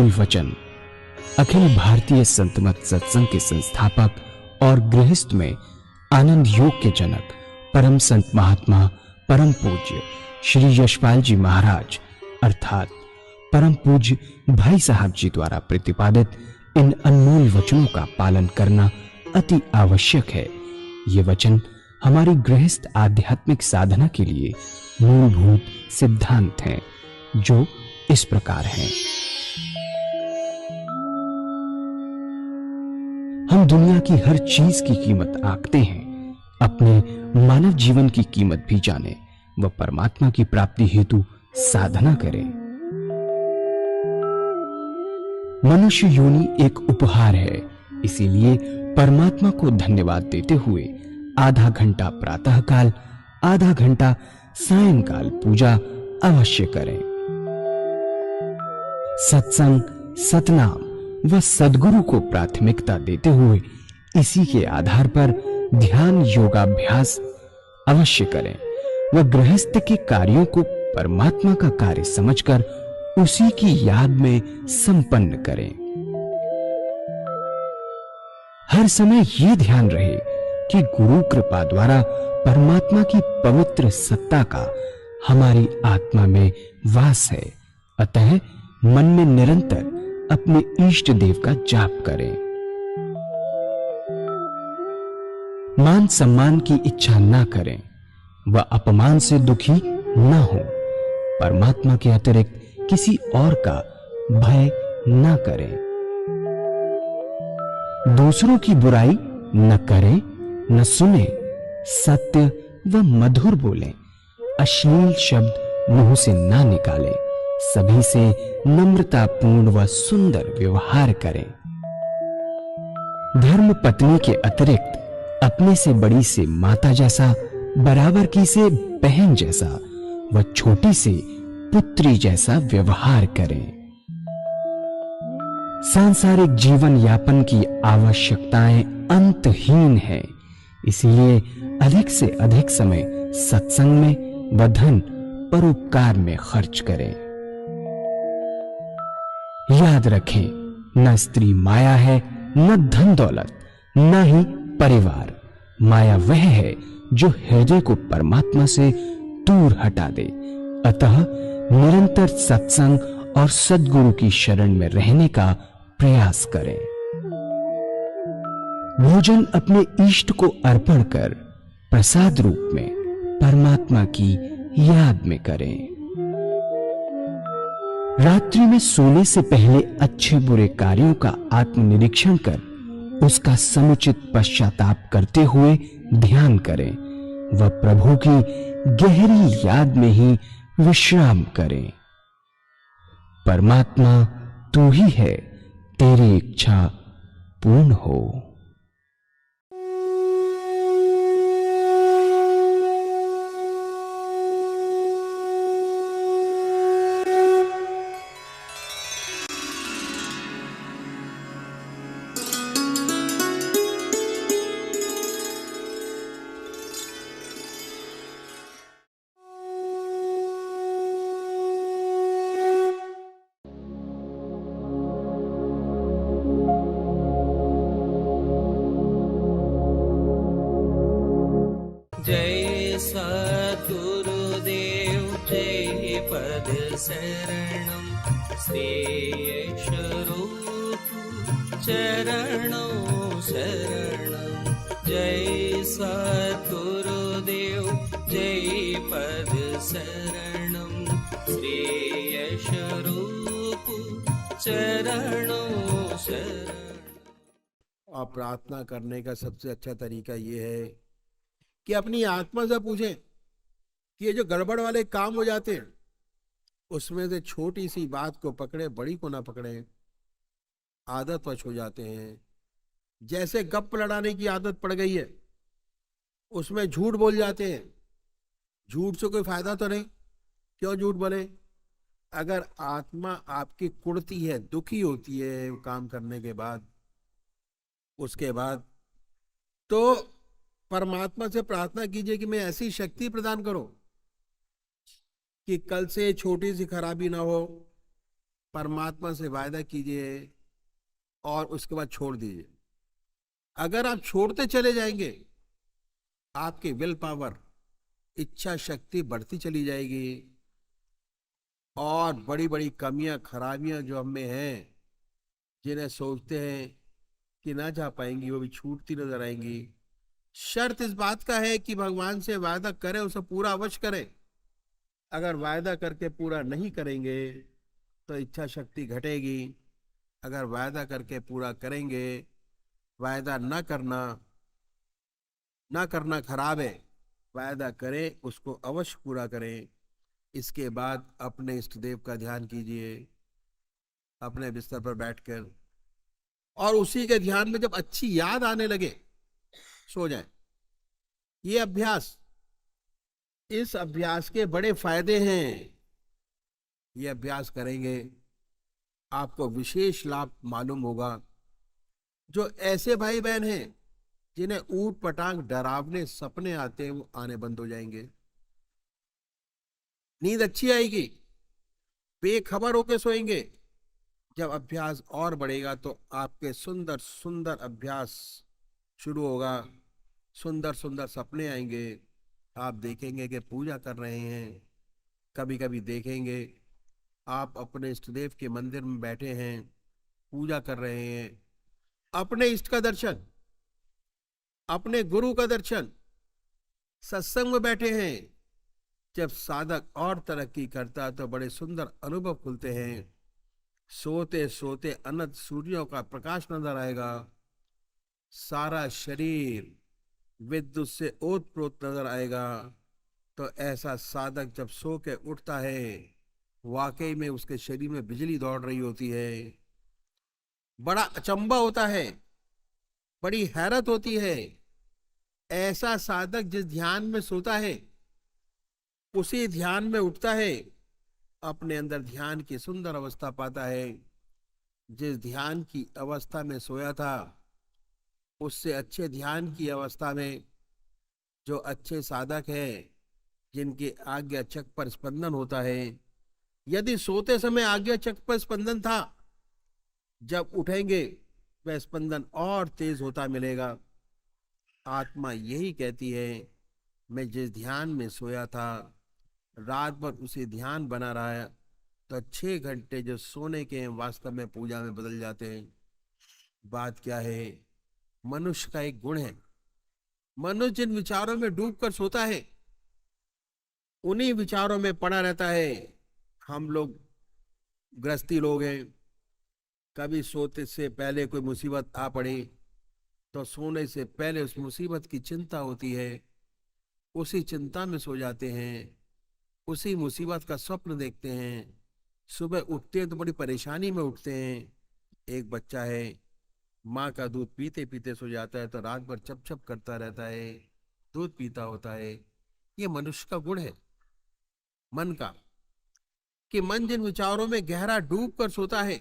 अनमोल वचन अखिल भारतीय संत मत सत्संग के संस्थापक और गृहस्थ में आनंद योग के जनक परम संत महात्मा परम पूज्य श्री यशपाल जी महाराज अर्थात परम पूज्य भाई साहब जी द्वारा प्रतिपादित इन अनमोल वचनों का पालन करना अति आवश्यक है। ये वचन हमारी गृहस्थ आध्यात्मिक साधना के लिए मूलभूत सिद्धांत हैं, जो इस प्रकार हैं। हम दुनिया की हर चीज की कीमत आंकते हैं, अपने मानव जीवन की कीमत भी जाने व परमात्मा की प्राप्ति हेतु साधना करें। मनुष्य योनि एक उपहार है, इसीलिए परमात्मा को धन्यवाद देते हुए आधा घंटा प्रातःकाल, आधा घंटा सायंकाल पूजा अवश्य करें। सत्संग, सतनाम व सद्गुरु को प्राथमिकता देते हुए इसी के आधार पर ध्यान योगाभ्यास अवश्य करें व गृहस्थ के कार्यों को परमात्मा का कार्य समझकर उसी की याद में संपन्न करें। हर समय ये ध्यान रहे कि गुरु कृपा द्वारा परमात्मा की पवित्र सत्ता का हमारी आत्मा में वास है, अतः मन में निरंतर अपने इष्ट देव का जाप करें। मान सम्मान की इच्छा न करें व अपमान से दुखी न हो। परमात्मा के अतिरिक्त किसी और का भय न करें। दूसरों की बुराई न करें, न सुने, सत्य व मधुर बोलें, अश्लील शब्द मुंह से ना निकालें, सभी से नम्रतापूर्ण व सुंदर व्यवहार करें। धर्म पत्नी के अतिरिक्त अपने से बड़ी से माता जैसा, बराबर की से बहन जैसा व छोटी से पुत्री जैसा व्यवहार करें। सांसारिक जीवन यापन की आवश्यकताएं अंतहीन है, इसलिए अधिक से अधिक समय सत्संग में व धन परोपकार में खर्च करें। याद रखें, न स्त्री माया है, न धन दौलत, न ही परिवार। माया वह है जो हृदय को परमात्मा से दूर हटा दे। अतः निरंतर सत्संग और सद्गुरु की शरण में रहने का प्रयास करें। भोजन अपने इष्ट को अर्पण कर प्रसाद रूप में परमात्मा की याद में करें। रात्रि में सोने से पहले अच्छे बुरे कार्यों का आत्मनिरीक्षण कर उसका समुचित पश्चाताप करते हुए ध्यान करें व प्रभु की गहरी याद में ही विश्राम करें। परमात्मा तू ही है, तेरी इच्छा पूर्ण हो। जय सद्गुरुदेव जय पद शरणं श्रेयस्वरूप चरणों शरणं। जय सद्गुरुदेव जय पद शरणं श्रेयस्वरूप चरणों शरणं। और प्रार्थना करने का सबसे अच्छा तरीका ये है कि अपनी आत्मा से पूछें कि ये जो गड़बड़ वाले काम हो जाते हैं उसमें से छोटी सी बात को पकड़े, बड़ी को ना पकड़े, आदतवश हो जाते हैं। जैसे गप लड़ाने की आदत पड़ गई है, उसमें झूठ बोल जाते हैं। झूठ से कोई फायदा तो नहीं, क्यों झूठ बोले? अगर आत्मा आपकी कुड़ती है, दुखी होती है काम करने के बाद, उसके बाद तो परमात्मा से प्रार्थना कीजिए कि मैं ऐसी शक्ति प्रदान करो कि कल से छोटी सी खराबी ना हो, परमात्मा से वायदा कीजिए और उसके बाद छोड़ दीजिए। अगर आप छोड़ते चले जाएंगे, आपकी विल पावर, इच्छा शक्ति बढ़ती चली जाएगी और बड़ी बड़ी कमियां खराबियां जो हम में हैं, जिन्हें सोचते हैं कि ना जा पाएंगी, वो भी छूटती नजर आएंगी। शर्त इस बात का है कि भगवान से वायदा करें, उसे पूरा अवश्य करें। अगर वायदा करके पूरा नहीं करेंगे तो इच्छा शक्ति घटेगी। अगर वायदा करके पूरा करेंगे, वायदा ना करना खराब है। वायदा करें, उसको अवश्य पूरा करें। इसके बाद अपने इष्ट देव का ध्यान कीजिए अपने बिस्तर पर बैठकर, और उसी के ध्यान में जब अच्छी याद आने लगे, सो जाए। ये अभ्यास, इस अभ्यास के बड़े फायदे हैं। ये अभ्यास करेंगे, आपको विशेष लाभ मालूम होगा। जो ऐसे भाई बहन हैं जिन्हें ऊट पटांग डरावने सपने आते हैं, वो आने बंद हो जाएंगे। नींद अच्छी आएगी, बेखबर होके सोएंगे। जब अभ्यास और बढ़ेगा तो आपके सुंदर सुंदर अभ्यास शुरू होगा। सुंदर सुंदर सपने आएंगे। आप देखेंगे कि पूजा कर रहे हैं। कभी कभी देखेंगे आप अपने इष्ट देव के मंदिर में बैठे हैं, पूजा कर रहे हैं। अपने इष्ट का दर्शन, अपने गुरु का दर्शन, सत्संग में बैठे हैं। जब साधक और तरक्की करता है तो बड़े सुंदर अनुभव खुलते हैं। सोते सोते अनंत सूर्यों का प्रकाश नजर आएगा। सारा शरीर विद्युत से ओतप्रोत नजर आएगा। तो ऐसा साधक जब सो के उठता है, वाकई में उसके शरीर में बिजली दौड़ रही होती है। बड़ा अचंभा होता है, बड़ी हैरत होती है। ऐसा साधक जिस ध्यान में सोता है, उसी ध्यान में उठता है, अपने अंदर ध्यान की सुंदर अवस्था पाता है। जिस ध्यान की अवस्था में सोया था, उससे अच्छे ध्यान की अवस्था में जो अच्छे साधक हैं, जिनके आज्ञा चक्र पर स्पंदन होता है, यदि सोते समय आज्ञा चक्र पर स्पंदन था, जब उठेंगे वह स्पंदन और तेज होता मिलेगा। आत्मा यही कहती है, मैं जिस ध्यान में सोया था, रात भर उसे ध्यान बना रहा है, तो 6 घंटे जो सोने के हैं वास्तव में पूजा में बदल जाते हैं। बात क्या है? मनुष्य का एक गुण है। मनुष्य जिन विचारों में डूब कर सोता है, उन्हीं विचारों में पड़ा रहता है। हम लोग गृहस्थी लोग हैं, कभी सोते से पहले कोई मुसीबत आ पड़ी तो सोने से पहले उस मुसीबत की चिंता होती है, उसी चिंता में सो जाते हैं, उसी मुसीबत का स्वप्न देखते हैं। सुबह उठते हैं तो बड़ी परेशानी में उठते हैं। एक बच्चा है, माँ का दूध पीते पीते सो जाता है तो रात भर चप चप करता रहता है, दूध पीता होता है। ये मनुष्य का गुण है, मन का, कि मन जिन विचारों में गहरा डूब कर सोता है,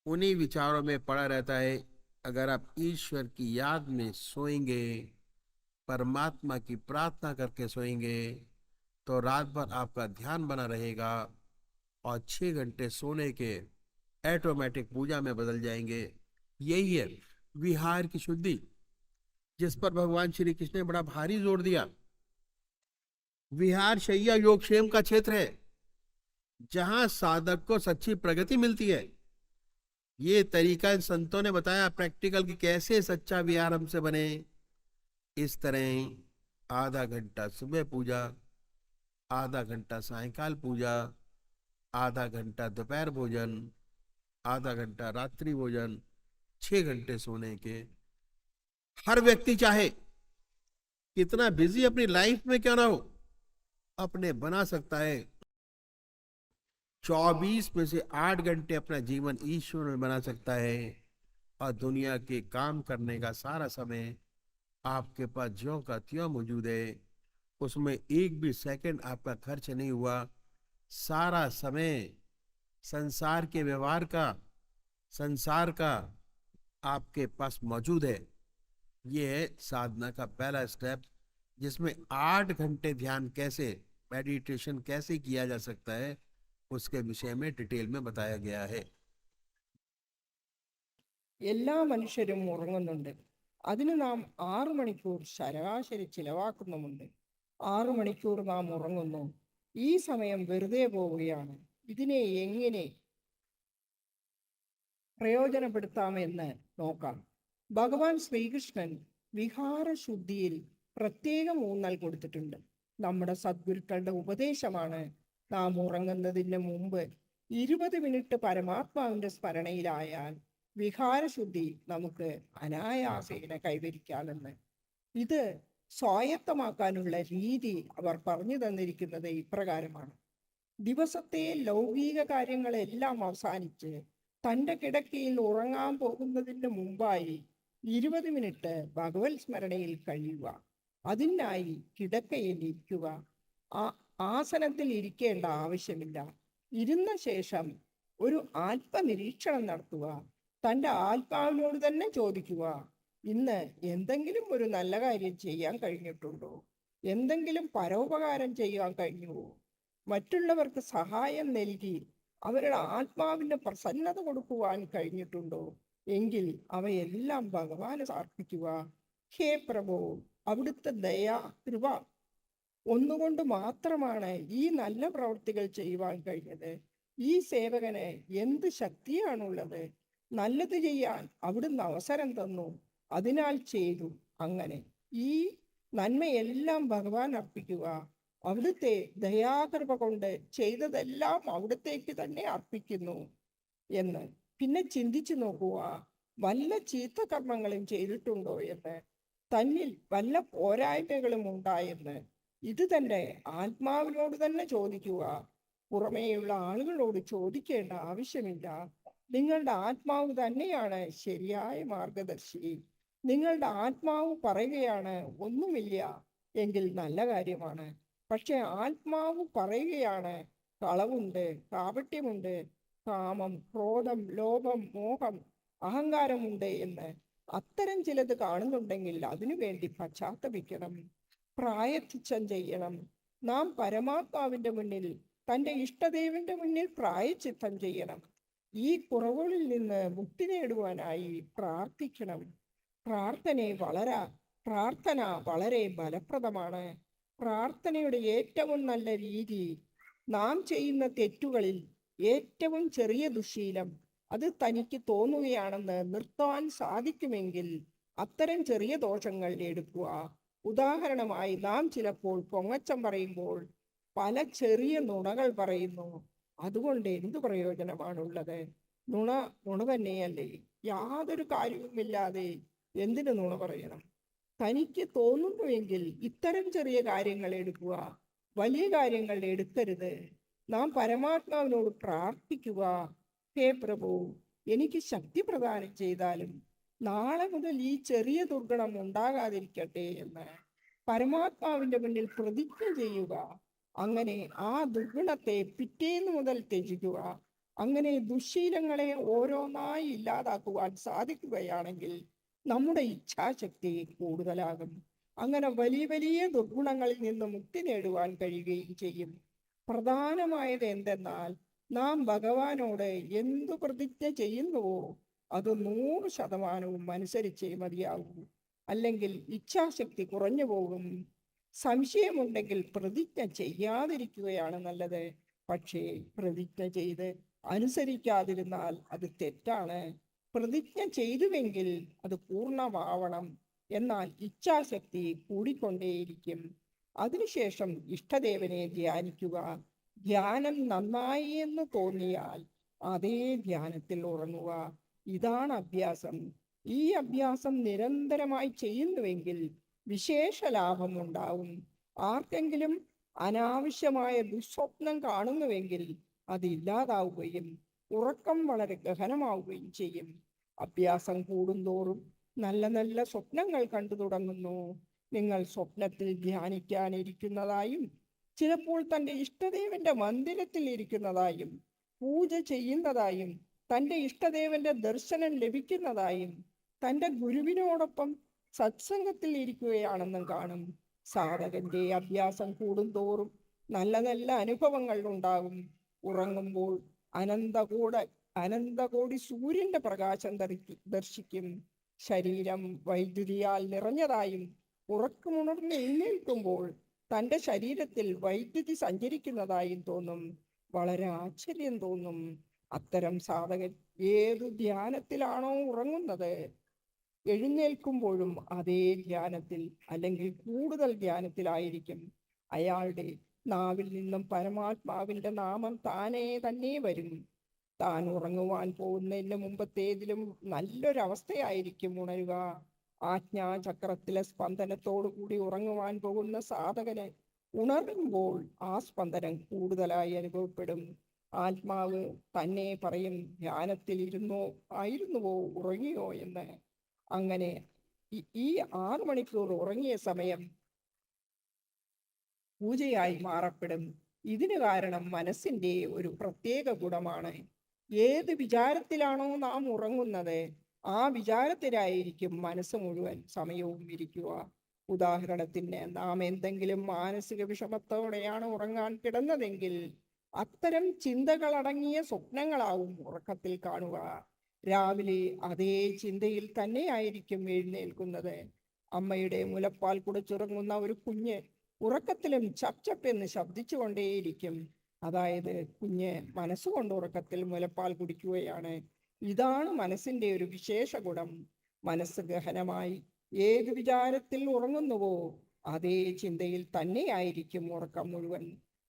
उन्हीं विचारों में पड़ा रहता है। अगर आप ईश्वर की याद में सोएंगे, परमात्मा की प्रार्थना करके सोएंगे, तो रात भर आपका ध्यान बना रहेगा और 6 घंटे सोने के ऑटोमेटिक पूजा में बदल जाएंगे। यही है विहार की शुद्धि, जिस पर भगवान श्री कृष्ण ने बड़ा भारी जोर दिया। विहार शैया योगक्षेम का क्षेत्र है, जहां साधक को सच्ची प्रगति मिलती है। ये तरीका इन संतों ने बताया प्रैक्टिकल, कि कैसे सच्चा विहार हमसे बने। इस तरह आधा घंटा सुबह पूजा, आधा घंटा सायंकाल पूजा, आधा घंटा दोपहर भोजन, आधा घंटा रात्रि भोजन, 6 घंटे सोने के। हर व्यक्ति चाहे कितना बिजी अपनी लाइफ में क्यों ना हो, अपने बना सकता है 24 में से 8 घंटे अपना जीवन ईश्वर में बना सकता है। और दुनिया के काम करने का सारा समय आपके पास ज्यों का त्यों मौजूद है। उसमें एक भी सेकंड आपका खर्च नहीं हुआ। सारा समय संसार के व्यवहार का, संसार का आपके पास मौजूद है। ये है साधना का पहला स्टेप, जिसमें 8 घंटे ध्यान कैसे, मेडिटेशन कैसे किया जा सकता है, उसके विषय में डिटेल में बताया गया है। എല്ലാ മനുഷ്യരും ഉറങ്ങുന്നുണ്ട്. അതിന് നാം 6 മണിക്കൂർ ശരാശരി ചിലവാക്കുന്നുമുണ്ട്. 6 മണിക്കൂർ നാം ഉറങ്ങുന്നു. ഈ സമയം വെറുതെ പോവുകയാണ്. ഇതിനെ എങ്ങനെ പ്രയോജനപ്പെടുത്താമെന്ന് നോക്കാം. ഭഗവാൻ ശ്രീകൃഷ്ണൻ വിഹാരശുദ്ധിയിൽ പ്രത്യേകം ഊന്നൽ കൊടുത്തിട്ടുണ്ട്. നമ്മുടെ സദ്ഗുരുക്കളുടെ ഉപദേശമാണ് നാം ഉറങ്ങുന്നതിന് മുമ്പ് 20 മിനിറ്റ് പരമാത്മാവിന്റെ സ്മരണയിലായാൽ വിഹാരശുദ്ധി നമുക്ക് അനായാസേന കൈവരിക്കാമെന്ന്. ഇത് സ്വായത്തമാക്കാനുള്ള രീതി അവർ പറഞ്ഞു തന്നിരിക്കുന്നത് ഇപ്രകാരമാണ്. ദിവസത്തെ ലൗകിക കാര്യങ്ങളെല്ലാം അവസാനിച്ച് തൻ്റെ കിടക്കയിൽ ഉറങ്ങാൻ പോകുന്നതിന് മുമ്പായി 20 മിനിറ്റ് ഭഗവത് സ്മരണയിൽ കഴിയുക. അതിനായി കിടക്കയിൽ ഇരിക്കുക. ആസനത്തിൽ ഇരിക്കേണ്ട ആവശ്യമില്ല. ഇരുന്ന ശേഷം ഒരു ആത്മനിരീക്ഷണം നടത്തുക. തൻ്റെ ആത്മാവിനോട് തന്നെ ചോദിക്കുക, ഇന്ന് എന്തെങ്കിലും ഒരു നല്ല കാര്യം ചെയ്യാൻ കഴിഞ്ഞിട്ടുണ്ടോ? എന്തെങ്കിലും പരോപകാരം ചെയ്യാൻ കഴിഞ്ഞുവോ? മറ്റുള്ളവർക്ക് സഹായം നൽകി അവരുടെ ആത്മാവിന്റെ പ്രസന്നത കൊടുക്കുവാൻ കഴിഞ്ഞിട്ടുണ്ടോ? എങ്കിൽ അവയെല്ലാം ഭഗവാന് സമർപ്പിക്കുക. ഹേ പ്രഭു, അവിടുത്തെ ദയാ കൃപ ഒന്നുകൊണ്ട് മാത്രമാണ് ഈ നല്ല പ്രവൃത്തികൾ ചെയ്യുവാൻ കഴിഞ്ഞത്. ഈ സേവകന് എന്ത് ശക്തിയാണുള്ളത്? നല്ലത് ചെയ്യാൻ അവിടുന്ന് അവസരം തന്നു, അതിനാൽ ചെയ്തു. അങ്ങനെ ഈ നന്മയെല്ലാം ഭഗവാൻ അർപ്പിക്കുക. അവിടുത്തെ ദയാകൃപ കൊണ്ട് ചെയ്തതെല്ലാം അവിടത്തേക്ക് തന്നെ അർപ്പിക്കുന്നു എന്ന്. പിന്നെ ചിന്തിച്ചു നോക്കുക, വല്ല ചീത്ത കർമ്മങ്ങളും ചെയ്തിട്ടുണ്ടോ എന്ന്, തന്നിൽ വല്ല പോരായ്മകളും ഉണ്ടായെന്ന്. ഇത് തന്റെ ആത്മാവിനോട് തന്നെ ചോദിക്കുക. പുറമേയുള്ള ആളുകളോട് ചോദിക്കേണ്ട ആവശ്യമില്ല. നിങ്ങളുടെ ആത്മാവ് തന്നെയാണ് ശരിയായ മാർഗദർശി. നിങ്ങളുടെ ആത്മാവ് പറയുകയാണ് ഒന്നുമില്ല എങ്കിൽ നല്ല കാര്യമാണ്. പക്ഷെ ആത്മാവ് പറയുകയാണ് കളവുണ്ട്, കാപട്യമുണ്ട്, കാമം, ക്രോധം, ലോഭം, മോഹം, അഹങ്കാരമുണ്ട് എന്ന്. അത്തരം ചിലത് കാണുന്നുണ്ടെങ്കിൽ അതിനുവേണ്ടി പശ്ചാത്തപിക്കണം, പ്രായശ്ചിത്തം ചെയ്യണം. നാം പരമാത്മാവിന്റെ മുന്നിൽ, തൻ്റെ ഇഷ്ടദേവന്റെ മുന്നിൽ പ്രായശ്ചിത്തം ചെയ്യണം. ഈ കുറവുകളിൽ നിന്ന് മുക്തി നേടുവാനായി പ്രാർത്ഥിക്കണം. പ്രാർത്ഥന വളരെ ഫലപ്രദമാണ്. പ്രാർത്ഥനയുടെ ഏറ്റവും നല്ല രീതി, നാം ചെയ്യുന്ന തെറ്റുകളിൽ ഏറ്റവും ചെറിയ ദുശ്ശീലം അത് തനിക്ക് തോന്നുകയാണെന്ന് നിർത്താൻ സാധിക്കുമെങ്കിൽ അത്തരം ചെറിയ ദോഷങ്ങൾ എടുക്കുക. ഉദാഹരണമായി, നാം ചിലപ്പോൾ പൊങ്ങച്ചം പറയുമ്പോൾ പല ചെറിയ നുണകൾ പറയുന്നു. അതുകൊണ്ട് എന്തു പ്രയോജനമാണുള്ളത്? നുണ തന്നെയല്ലേ? യാതൊരു കാര്യവുമില്ലാതെ എന്തിനു നുണ പറയണം? തനിക്ക് തോന്നുന്നുവെങ്കിൽ ഇത്തരം ചെറിയ കാര്യങ്ങൾ എടുക്കുക, വലിയ കാര്യങ്ങൾ എടുക്കരുത്. നാം പരമാത്മാവിനോട് പ്രാർത്ഥിക്കുക, ഹേ പ്രഭു, എനിക്ക് ശക്തി പ്രദാനം ചെയ്താലും നാളെ മുതൽ ഈ ചെറിയ ദുർഗുണം ഉണ്ടാകാതിരിക്കട്ടെ എന്ന് പരമാത്മാവിന്റെ മുന്നിൽ പ്രതിജ്ഞ ചെയ്യുക. അങ്ങനെ ആ ദുർഗുണത്തെ പിറ്റേന്ന് മുതൽ ത്യജിക്കുക. അങ്ങനെ ദുശ്ശീലങ്ങളെ ഓരോന്നായി ഇല്ലാതാക്കുവാൻ സാധിക്കുകയാണെങ്കിൽ നമ്മുടെ ഇച്ഛാശക്തി കൂടുതലാകും. അങ്ങനെ വലിയ വലിയ ദുർഗുണങ്ങളിൽ നിന്ന് മുക്തി നേടുവാൻ കഴിയുകയും ചെയ്യും. പ്രധാനമായത് എന്തെന്നാൽ, നാം ഭഗവാനോട് എന്തു പ്രതിജ്ഞ ചെയ്യുന്നുവോ അത് 100% അനുസരിച്ചേ മതിയാകൂ. അല്ലെങ്കിൽ ഇച്ഛാശക്തി കുറഞ്ഞു പോകും. സംശയമുണ്ടെങ്കിൽ പ്രതിജ്ഞ ചെയ്യാതിരിക്കുകയാണ് നല്ലത്. പക്ഷേ പ്രതിജ്ഞ ചെയ്ത് അനുസരിക്കാതിരുന്നാൽ അത് തെറ്റാണ്. പ്രതിജ്ഞ ചെയ്തുവെങ്കിൽ അത് പൂർണ്ണമാവണം. എന്നാൽ ഇച്ഛാശക്തി കൂടിക്കൊണ്ടേയിരിക്കും. അതിനുശേഷം ഇഷ്ടദേവനെ ധ്യാനിക്കുക. ധ്യാനം നന്നായി എന്ന് തോന്നിയാൽ അതേ ധ്യാനത്തിൽ ഉറങ്ങുക. ഇതാണ് അഭ്യാസം. ഈ അഭ്യാസം നിരന്തരമായി ചെയ്യുന്നുവെങ്കിൽ വിശേഷ ലാഭം ഉണ്ടാവും. ആർക്കെങ്കിലും അനാവശ്യമായ ദുസ്വപ്നം കാണുന്നുവെങ്കിൽ അത് ഇല്ലാതാവുകയും ഉറക്കം വളരെ ഗഹനമാവുകയും ചെയ്യും. അഭ്യാസം കൂടുന്തോറും നല്ല നല്ല സ്വപ്നങ്ങൾ കണ്ടു തുടങ്ങുന്നു. നിങ്ങൾ സ്വപ്നത്തിൽ ധ്യാനിക്കാനിരിക്കുന്നതായും ചിലപ്പോൾ തൻ്റെ ഇഷ്ടദേവന്റെ മന്ദിരത്തിൽ ഇരിക്കുന്നതായും പൂജ ചെയ്യുന്നതായും തൻ്റെ ഇഷ്ടദേവന്റെ ദർശനം ലഭിക്കുന്നതായും തൻ്റെ ഗുരുവിനോടൊപ്പം സത്സംഗത്തിൽ ഇരിക്കുകയാണെന്നും കാണും. സാധകന്റെ അഭ്യാസം കൂടുന്തോറും നല്ല നല്ല അനുഭവങ്ങൾ ഉണ്ടാകും. ഉറങ്ങുമ്പോൾ അനന്തകോടി സൂര്യന്റെ പ്രകാശം ദർശിക്കും. ശരീരം വൈദ്യുതിയാൽ നിറഞ്ഞതായും ഉറക്കമുണർന്ന് എഴുന്നേൽക്കുമ്പോൾ തൻ്റെ ശരീരത്തിൽ വൈദ്യുതി സഞ്ചരിക്കുന്നതായും തോന്നും. വളരെ ആശ്ചര്യം തോന്നും. അത്തരം സാധകൻ ഏതു ധ്യാനത്തിലാണോ ഉറങ്ങുന്നത്, എഴുന്നേൽക്കുമ്പോഴും അതേ ധ്യാനത്തിൽ അല്ലെങ്കിൽ കൂടുതൽ ധ്യാനത്തിലായിരിക്കും. അയാളുടെ നാവിൽ നിന്നും പരമാത്മാവിന്റെ നാമം തന്നെ വരും. താൻ ഉറങ്ങുവാൻ പോകുന്നതിന് മുമ്പത്തേതിലും നല്ലൊരവസ്ഥയായിരിക്കും ഉണരുക. ആജ്ഞാചക്രത്തിലെ സ്പന്ദനത്തോടു കൂടി ഉറങ്ങുവാൻ പോകുന്ന സാധകന് ഉണരുമ്പോൾ ആ സ്പന്ദനം കൂടുതലായി അനുഭവപ്പെടും. ആത്മാവ് തന്നെ പറയും, ധ്യാനത്തിൽ ആയിരുന്നുവോ ഉറങ്ങിയോ എന്ന്. അങ്ങനെ ഈ 6 മണിക്കൂർ ഉറങ്ങിയ സമയം പൂജയായി മാറപ്പെടും. ഇതിന് കാരണം മനസ്സിന്റെ ഒരു പ്രത്യേക ഗുണമാണ്. ഏത് വിചാരത്തിലാണോ നാം ഉറങ്ങുന്നത്, ആ വിചാരത്തിലായിരിക്കും മനസ്സ് മുഴുവൻ സമയവും ഇരിക്കുക. ഉദാഹരണത്തിന്, നാം എന്തെങ്കിലും മാനസിക വിഷമത്തോടെയാണ് ഉറങ്ങാൻ കിടന്നതെങ്കിൽ അത്തരം ചിന്തകളടങ്ങിയ സ്വപ്നങ്ങളാവും ഉറക്കത്തിൽ കാണുക. രാവിലെ അതേ ചിന്തയിൽ തന്നെയായിരിക്കും എഴുന്നേൽക്കുന്നത്. അമ്മയുടെ മുലപ്പാൽ കുടിച്ചുറങ്ങുന്ന ഒരു കുഞ്ഞ് ഉറക്കത്തിലും ചപ്പ് എന്ന് ശബ്ദിച്ചുകൊണ്ടേയിരിക്കും. അതായത് കുഞ്ഞ് മനസ്സുകൊണ്ട് ഉറക്കത്തിൽ മുലപ്പാൽ കുടിക്കുകയാണ്. ഇതാണ് മനസ്സിന്റെ ഒരു വിശേഷ ഗുണം. മനസ്സ് ഗഹനമായി ഏത് വിചാരത്തിൽ ഉറങ്ങുന്നുവോ അതേ ചിന്തയിൽ തന്നെയായിരിക്കും ഉറക്കം മുഴുവൻ.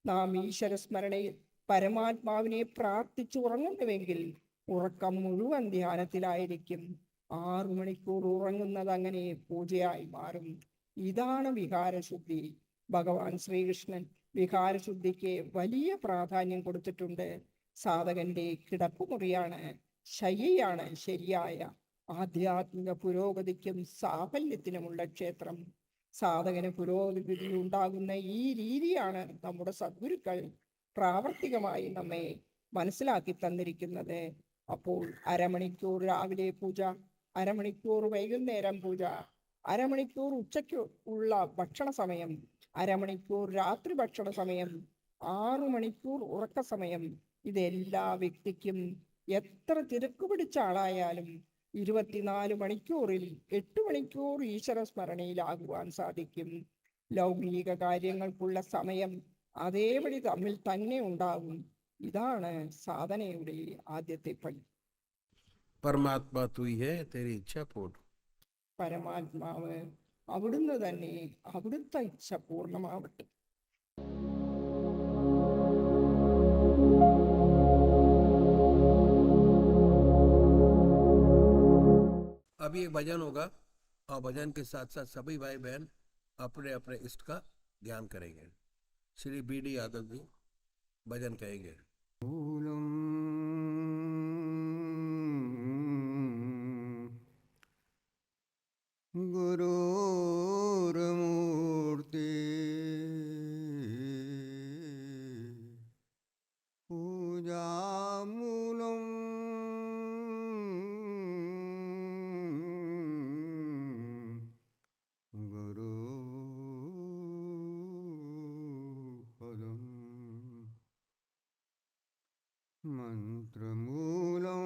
നാം ഈശ്വരസ്മരണയിൽ പരമാത്മാവിനെ പ്രാർത്ഥിച്ചു ഉറങ്ങുന്നുവെങ്കിൽ ഉറക്കം മുഴുവൻ ധ്യാനത്തിലായിരിക്കും. 6 മണിക്കൂർ ഉറങ്ങുന്നത് അങ്ങനെ പൂജയായി മാറും. ഇതാണ് വികാരശുദ്ധി. ഭഗവാൻ ശ്രീകൃഷ്ണൻ വികാരശുദ്ധിക്ക് വലിയ പ്രാധാന്യം കൊടുത്തിട്ടുണ്ട്. സാധകന്റെ കിടപ്പുമുറിയാണ്, ശയ്യയാണ് ശരിയായ ആധ്യാത്മിക പുരോഗതിക്കും സാഫല്യത്തിനുമുള്ള ക്ഷേത്രം. സാധകന് പുരോഗതി ഉണ്ടാകുന്ന ഈ രീതിയാണ് നമ്മുടെ സദ്ഗുരുക്കൾ പ്രാവർത്തികമായി നമ്മെ മനസ്സിലാക്കി തന്നിരിക്കുന്നത്. അപ്പോൾ അരമണിക്കൂർ രാവിലെ പൂജ, അരമണിക്കൂർ വൈകുന്നേരം പൂജ, അരമണിക്കൂർ ഉച്ചയ്ക്ക് ഉള്ള ഭക്ഷണ സമയം, അരമണിക്കൂർ രാത്രി ഭക്ഷണ സമയം, 6 മണിക്കൂർ ഉറക്ക സമയം. ഇതെല്ലാ വ്യക്തിക്കും എത്ര തിരക്ക് പിടിച്ച ആളായാലും 24 മണിക്കൂറിൽ 8 മണിക്കൂർ ഈശ്വര സ്മരണയിലാകുവാൻ സാധിക്കും. ലൗകിക കാര്യങ്ങൾക്കുള്ള സമയം അതേപടി തമ്മിൽ തന്നെ ഉണ്ടാകും. ഇതാണ് സാധനയുടെ ആദ്യത്തെ പടി. परमात्मा तू ही है, तेरी इच्छा पूर्ण। പരമാത്മാവ് അവിടുന്ന് തന്നെ, അവിടുത്തെ ഇച്ഛ പൂർണ്ണമാവട്ടെ. अभी एक भजन होगा और भजन के साथ साथ सभी भाई बहन अपने अपने इष्ट का ध्यान करेंगे। श्री बी.डी. यादव जी भजन कहेंगे। गुरुर्मूर्ति पूजामूलं गुरुपदं मन्त्रमूलं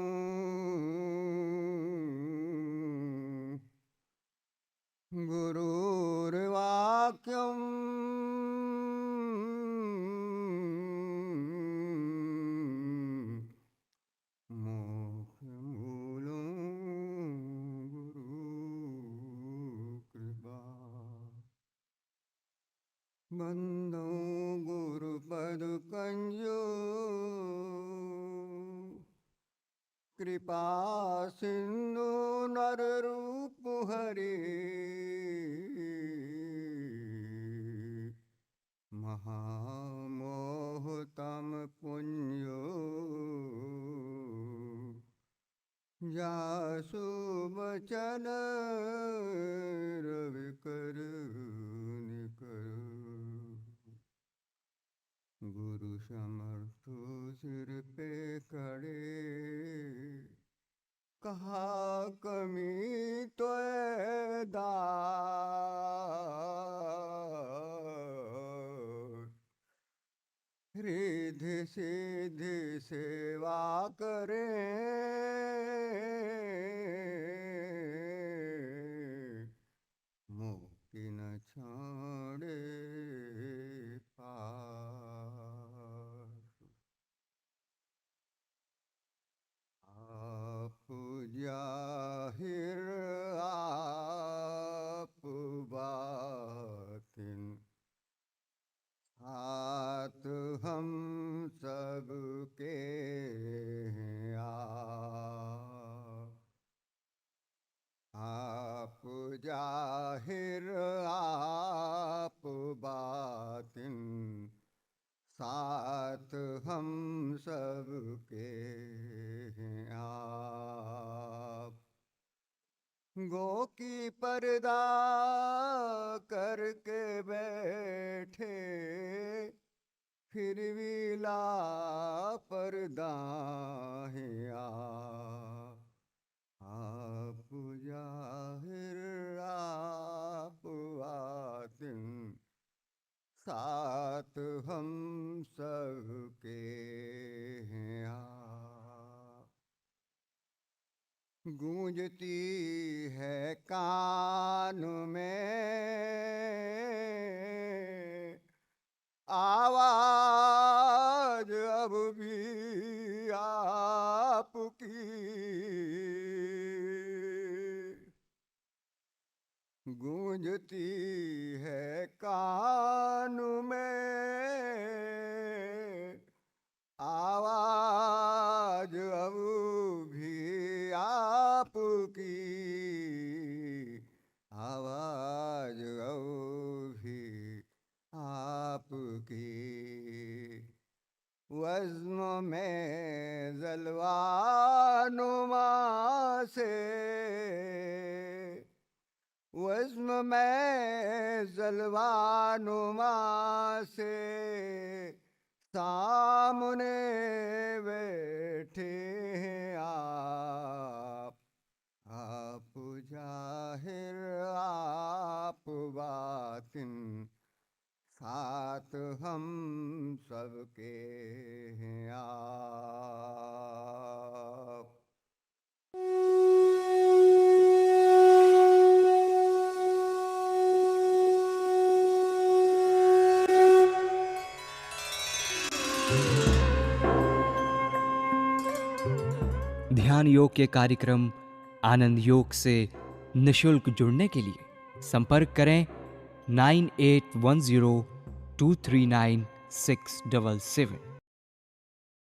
गुरुर्वाक्यं मोक्षमूलं गुरुकृपा बन्धो गुरुपदकञ्जो कृपा सिंधु नररूप हरे महामोहतम पुंजो जासु बचन रविकर निकर गुरु समर्थो सिर पे खड़े कहा कमी तो दास रिधि सीधी सेवा करें, मुक्ति न छोड़े पास। आप जाहिर आप बातिन, हाथ हम सबके हैं आप जाहिर आप बातिन, साथ हम सबके हैं आप। गो की पर्दा करके बैठे, फिर भी लापर्दा हैं आप जाहिर आप बातिन, साथ हम सबके हैं आप। गूंजती है कान में आवाज अब भी आपकी, गूंजती है कान में आवाज अब भी आपकी, आवाज अब भी आपकी। वज़्न में जलवानुमा से, वज़्न में जलवानुमा से सामने बैठे हैं आप जाहिर आप बातिन, साथ हम सबके हैं आप। ध्यान योग के कार्यक्रम आनंद योग से निशुल्क जुड़ने के लिए संपर्क करें 9810239677।